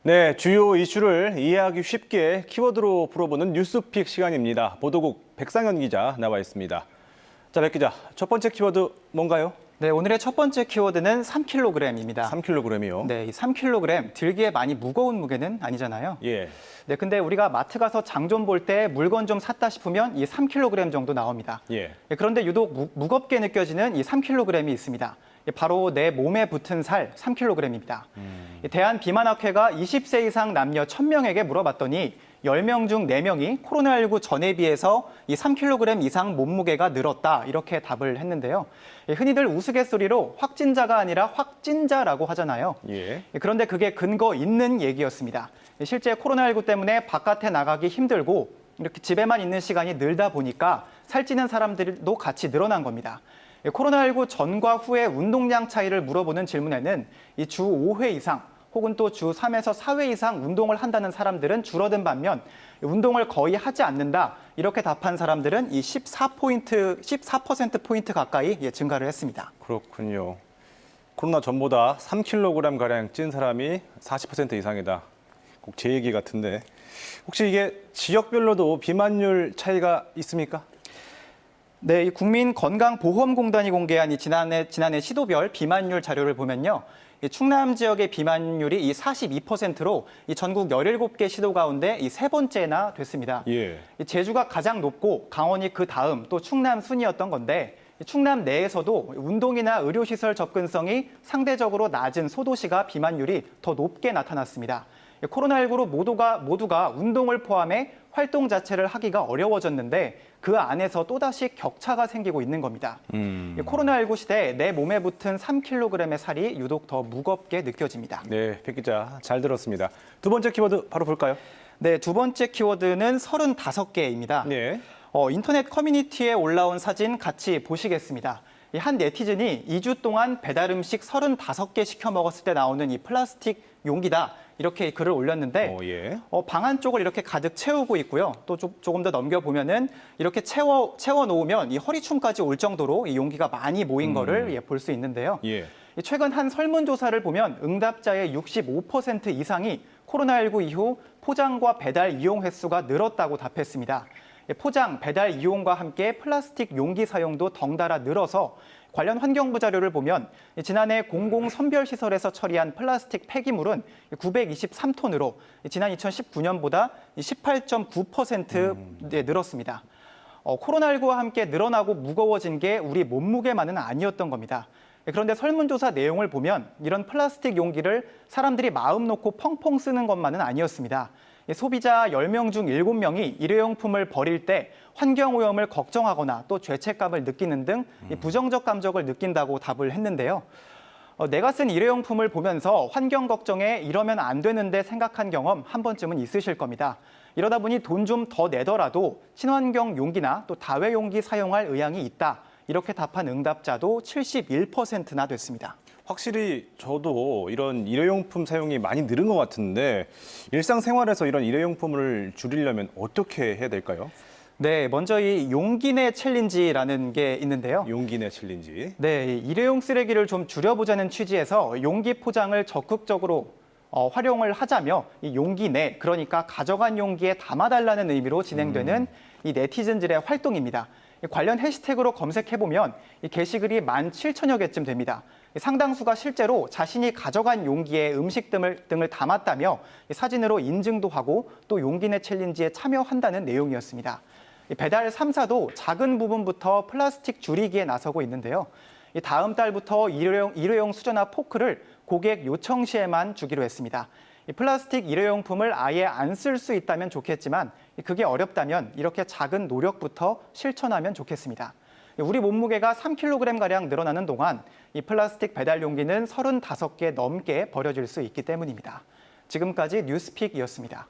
네, 주요 이슈를 이해하기 쉽게 키워드로 풀어보는 뉴스픽 시간입니다. 보도국 백상현 기자 나와 있습니다. 자, 백 기자, 첫 번째 키워드 뭔가요? 네, 오늘의 첫 번째 키워드는 3kg입니다. 3kg이요? 네, 이 3kg 들기에 많이 무거운 무게는 아니잖아요. 예. 네, 근데 우리가 마트 가서 장 좀 볼 때 물건 좀 샀다 싶으면 이 3kg 정도 나옵니다. 예. 네, 그런데 유독 무겁게 느껴지는 이 3kg이 있습니다. 바로 내 몸에 붙은 살 3kg입니다. 대한비만학회가 20세 이상 남녀 1000명에게 물어봤더니 10명 중 4명이 코로나19 전에 비해서 이 3kg 이상 몸무게가 늘었다 이렇게 답을 했는데요. 흔히들 우스갯소리로 확진자가 아니라 확진자라고 하잖아요. 예. 그런데 그게 근거 있는 얘기였습니다. 실제 코로나19 때문에 바깥에 나가기 힘들고 이렇게 집에만 있는 시간이 늘다 보니까 살찌는 사람들도 같이 늘어난 겁니다. 코로나19 전과 후의 운동량 차이를 물어보는 질문에는 이 주 5회 이상 혹은 또 주 3에서 4회 이상 운동을 한다는 사람들은 줄어든 반면 운동을 거의 하지 않는다 이렇게 답한 사람들은 이 14%포인트 가까이 증가를 했습니다. 그렇군요. 코로나 전보다 3kg가량 찐 사람이 40% 이상이다. 꼭 제 얘기 같은데 혹시 이게 지역별로도 비만율 차이가 있습니까? 네, 이 국민건강보험공단이 공개한 이 지난해 시도별 비만율 자료를 보면요. 이 충남 지역의 비만율이 이 42%로 이 전국 17개 시도 가운데 이 세 번째나 됐습니다. 예. 이 제주가 가장 높고 강원이 그 다음 또 충남 순이었던 건데 충남 내에서도 운동이나 의료시설 접근성이 상대적으로 낮은 소도시가 비만율이 더 높게 나타났습니다. 코로나19로 모두가 운동을 포함해 활동 자체를 하기가 어려워졌는데 그 안에서 또다시 격차가 생기고 있는 겁니다. 코로나19 시대에 내 몸에 붙은 3kg의 살이 유독 더 무겁게 느껴집니다. 네, 백 기자 잘 들었습니다. 두 번째 키워드 바로 볼까요? 네, 두 번째 키워드는 35개입니다. 네. 인터넷 커뮤니티에 올라온 사진 같이 보시겠습니다. 한 네티즌이 2주 동안 배달 음식 35개 시켜 먹었을 때 나오는 이 플라스틱 용기다. 이렇게 글을 올렸는데 예. 방 안쪽을 이렇게 가득 채우고 있고요. 또 조금 더 넘겨보면은 이렇게 채워 놓으면 이 허리춤까지 올 정도로 이 용기가 많이 모인 거를 볼 수 있는데요. 예. 최근 한 설문조사를 보면 응답자의 65% 이상이 코로나19 이후 포장과 배달 이용 횟수가 늘었다고 답했습니다. 포장, 배달 이용과 함께 플라스틱 용기 사용도 덩달아 늘어서 관련 환경부 자료를 보면 지난해 공공선별시설에서 처리한 플라스틱 폐기물은 923톤으로 지난 2019년보다 18.9% 늘었습니다. 코로나19와 함께 늘어나고 무거워진 게 우리 몸무게만은 아니었던 겁니다. 그런데 설문조사 내용을 보면 이런 플라스틱 용기를 사람들이 마음 놓고 펑펑 쓰는 것만은 아니었습니다. 소비자 10명 중 7명이 일회용품을 버릴 때 환경오염을 걱정하거나 또 죄책감을 느끼는 등 부정적 감정을 느낀다고 답을 했는데요. 내가 쓴 일회용품을 보면서 환경 걱정에 이러면 안 되는데 생각한 경험 한 번쯤은 있으실 겁니다. 이러다 보니 돈 좀 더 내더라도 친환경 용기나 또 다회용기 사용할 의향이 있다. 이렇게 답한 응답자도 71%나 됐습니다. 확실히 저도 이런 일회용품 사용이 많이 늘은 것 같은데 일상생활에서 이런 일회용품을 줄이려면 어떻게 해야 될까요? 네, 먼저 이 용기내 챌린지라는 게 있는데요. 용기내 챌린지. 네, 일회용 쓰레기를 좀 줄여보자는 취지에서 용기 포장을 적극적으로 활용을 하자며 이 용기내, 그러니까 가져간 용기에 담아달라는 의미로 진행되는 이 네티즌들의 활동입니다. 관련 해시태그로 검색해보면 이 게시글이 17,000여 개쯤 됩니다. 상당수가 실제로 자신이 가져간 용기에 음식 등을 담았다며 사진으로 인증도 하고 또 용기내 챌린지에 참여한다는 내용이었습니다. 배달 3사도 작은 부분부터 플라스틱 줄이기에 나서고 있는데요. 다음 달부터 일회용 수저나 포크를 고객 요청 시에만 주기로 했습니다. 플라스틱 일회용품을 아예 안 쓸 수 있다면 좋겠지만 그게 어렵다면 이렇게 작은 노력부터 실천하면 좋겠습니다. 우리 몸무게가 3kg가량 늘어나는 동안 이 플라스틱 배달 용기는 35개 넘게 버려질 수 있기 때문입니다. 지금까지 뉴스픽이었습니다.